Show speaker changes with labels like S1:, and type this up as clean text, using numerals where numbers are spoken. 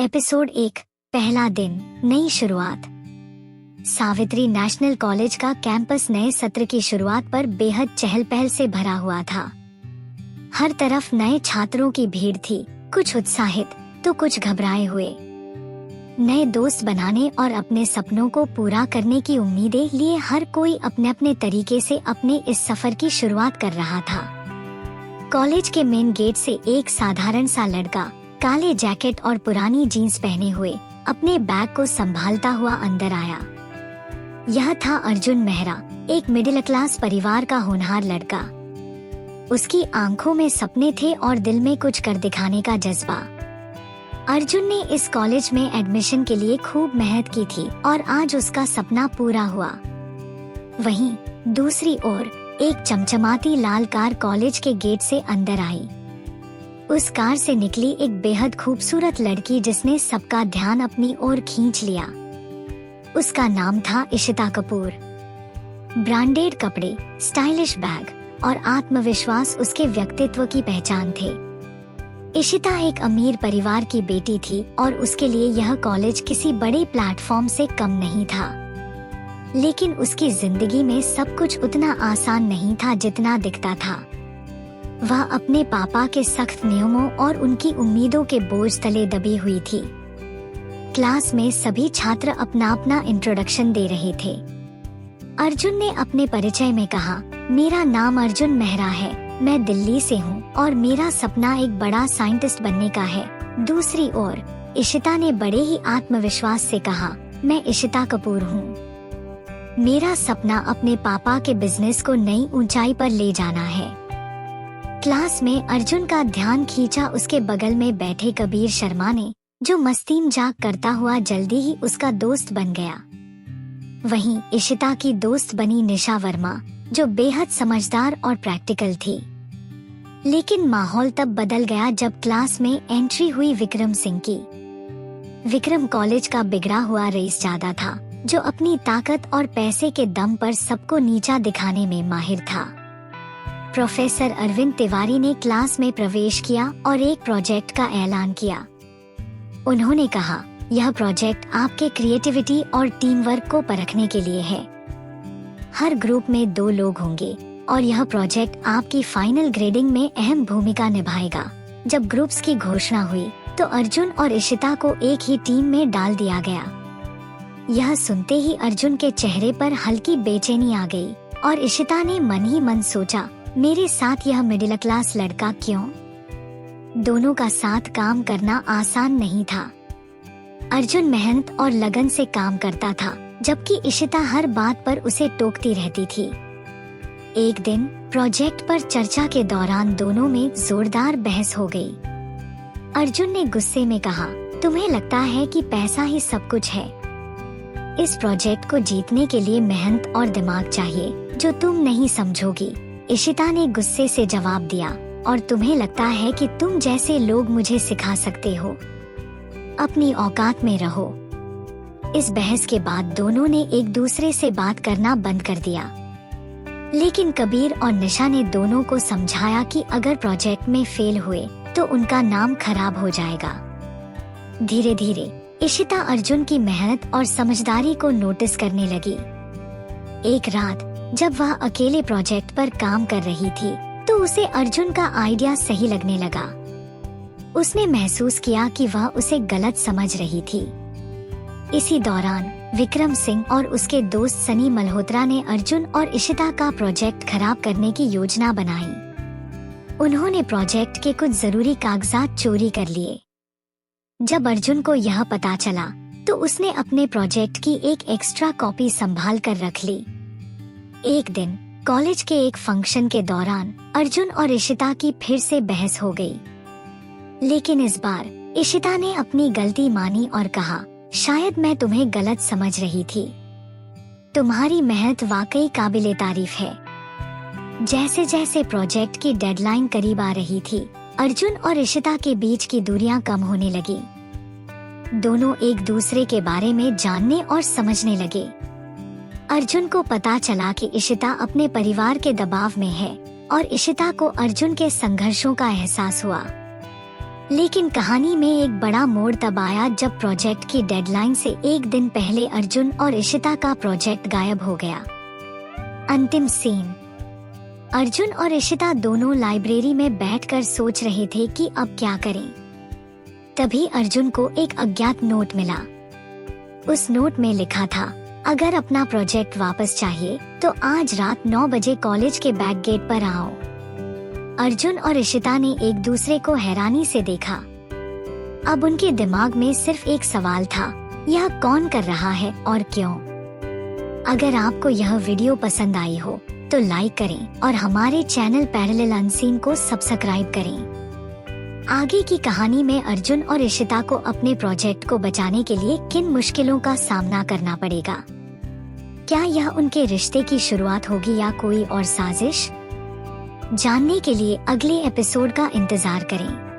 S1: Episode 1। पहला दिन, नई शुरुआत। सावित्री नेशनल कॉलेज का कैंपस नए सत्र की शुरुआत पर बेहद चहल पहल से भरा हुआ था। हर तरफ नए छात्रों की भीड़ थी, कुछ उत्साहित तो कुछ घबराए हुए। नए दोस्त बनाने और अपने सपनों को पूरा करने की उम्मीदें लिए हर कोई अपने अपने तरीके से अपने इस सफर की शुरुआत कर रहा था। कॉलेज के मेन गेट से एक साधारण सा लड़का काले जैकेट और पुरानी जीन्स पहने हुए अपने बैग को संभालता हुआ अंदर आया। यह था अर्जुन मेहरा, एक मिडिल क्लास परिवार का होनहार लड़का। उसकी आंखों में सपने थे और दिल में कुछ कर दिखाने का जज्बा। अर्जुन ने इस कॉलेज में एडमिशन के लिए खूब मेहनत की थी और आज उसका सपना पूरा हुआ। वहीं दूसरी ओर एक चमचमाती लाल कार कॉलेज के गेट से अंदर आई। उस कार से निकली एक बेहद खूबसूरत लड़की जिसने सबका ध्यान अपनी ओर खींच लिया। उसका नाम था इशिता कपूर। ब्रांडेड कपड़े, स्टाइलिश बैग और आत्मविश्वास उसके व्यक्तित्व की पहचान थे। इशिता एक अमीर परिवार की बेटी थी और उसके लिए यह कॉलेज किसी बड़े प्लेटफॉर्म से कम नहीं था। लेकिन उसकी जिंदगी में सब कुछ उतना आसान नहीं था जितना दिखता था। वह अपने पापा के सख्त नियमों और उनकी उम्मीदों के बोझ तले दबी हुई थी। क्लास में सभी छात्र अपना अपना इंट्रोडक्शन दे रहे थे। अर्जुन ने अपने परिचय में कहा, मेरा नाम अर्जुन मेहरा है, मैं दिल्ली से हूँ और मेरा सपना एक बड़ा साइंटिस्ट बनने का है। दूसरी ओर इशिता ने बड़े ही आत्मविश्वास से कहा, मैं इशिता कपूर हूँ। मेरा सपना अपने पापा के बिजनेस को नई ऊंचाई पर ले जाना है। क्लास में अर्जुन का ध्यान खींचा उसके बगल में बैठे कबीर शर्मा ने, जो मस्ती मजाक करता हुआ जल्दी ही उसका दोस्त बन गया। वहीं इशिता की दोस्त बनी निशा वर्मा, जो बेहद समझदार और प्रैक्टिकल थी। लेकिन माहौल तब बदल गया जब क्लास में एंट्री हुई विक्रम सिंह की। विक्रम कॉलेज का बिगड़ा हुआ रईसजादा था, जो अपनी ताकत और पैसे के दम पर सबको नीचा दिखाने में माहिर था। प्रोफेसर अरविंद तिवारी ने क्लास में प्रवेश किया और एक प्रोजेक्ट का ऐलान किया। उन्होंने कहा, यह प्रोजेक्ट आपके क्रिएटिविटी और टीम वर्क को परखने के लिए है। हर ग्रुप में 2 लोग होंगे और यह प्रोजेक्ट आपकी फाइनल ग्रेडिंग में अहम भूमिका निभाएगा। जब ग्रुप्स की घोषणा हुई तो अर्जुन और इशिता को एक ही टीम में डाल दिया गया। यह सुनते ही अर्जुन के चेहरे पर हल्की बेचैनी आ गई और इशिता ने मन ही मन सोचा, मेरे साथ यह मिडिल क्लास लड़का क्यों? दोनों का साथ काम करना आसान नहीं था। अर्जुन मेहनत और लगन से काम करता था, जबकि इशिता हर बात पर उसे टोकती रहती थी। एक दिन प्रोजेक्ट पर चर्चा के दौरान दोनों में जोरदार बहस हो गई। अर्जुन ने गुस्से में कहा, तुम्हें लगता है कि पैसा ही सब कुछ है? इस प्रोजेक्ट को जीतने के लिए मेहनत और दिमाग चाहिए, जो तुम नहीं समझोगी। इशिता ने गुस्से से जवाब दिया, और तुम्हें लगता है कि तुम जैसे लोग मुझे सिखा सकते हो? अपनी औकात में रहो। इस बहस के बाद दोनों ने एक दूसरे से बात करना बंद कर दिया। लेकिन कबीर और निशा ने दोनों को समझाया कि अगर प्रोजेक्ट में फेल हुए तो उनका नाम खराब हो जाएगा। धीरे धीरे इशिता अर्जुन की मेहनत और समझदारी को नोटिस करने लगी। एक रात जब वह अकेले प्रोजेक्ट पर काम कर रही थी तो उसे अर्जुन का आइडिया सही लगने लगा। उसने महसूस किया कि वह उसे गलत समझ रही थी। इसी दौरान विक्रम सिंह और उसके दोस्त सनी मल्होत्रा ने अर्जुन और इशिता का प्रोजेक्ट खराब करने की योजना बनाई। उन्होंने प्रोजेक्ट के कुछ जरूरी कागजात चोरी कर लिए। जब अर्जुन को यह पता चला तो उसने अपने प्रोजेक्ट की एक एक्स्ट्रा कॉपी संभाल कर रख ली। एक दिन कॉलेज के एक फंक्शन के दौरान अर्जुन और इशिता की फिर से बहस हो गई। लेकिन इस बार इशिता ने अपनी गलती मानी और कहा, शायद मैं तुम्हें गलत समझ रही थी। तुम्हारी मेहनत वाकई काबिले तारीफ है। जैसे जैसे प्रोजेक्ट की डेडलाइन करीब आ रही थी, अर्जुन और इशिता के बीच की दूरियां कम होने लगी। दोनों एक दूसरे के बारे में जानने और समझने लगे। अर्जुन को पता चला कि इशिता अपने परिवार के दबाव में है और इशिता को अर्जुन के संघर्षों का एहसास हुआ। लेकिन कहानी में एक बड़ा मोड़ तब आया जब प्रोजेक्ट की डेडलाइन से एक दिन पहले अर्जुन और इशिता का प्रोजेक्ट गायब हो गया। अंतिम सीन। अर्जुन और इशिता दोनों लाइब्रेरी में बैठकर सोच रहे थे कि अब क्या करें। तभी अर्जुन को एक अज्ञात नोट मिला। उस नोट में लिखा था, अगर अपना प्रोजेक्ट वापस चाहिए तो आज रात 9 बजे कॉलेज के बैक गेट पर आओ। अर्जुन और इशिता ने एक दूसरे को हैरानी से देखा। अब उनके दिमाग में सिर्फ एक सवाल था, यह कौन कर रहा है और क्यों? अगर आपको यह वीडियो पसंद आई हो तो लाइक करें और हमारे चैनल पैरेलल अनसीन को सब्सक्राइब करें। आगे की कहानी में अर्जुन और इशिता को अपने प्रोजेक्ट को बचाने के लिए किन मुश्किलों का सामना करना पड़ेगा? क्या यह उनके रिश्ते की शुरुआत होगी या कोई और साजिश? जानने के लिए अगले एपिसोड का इंतजार करें।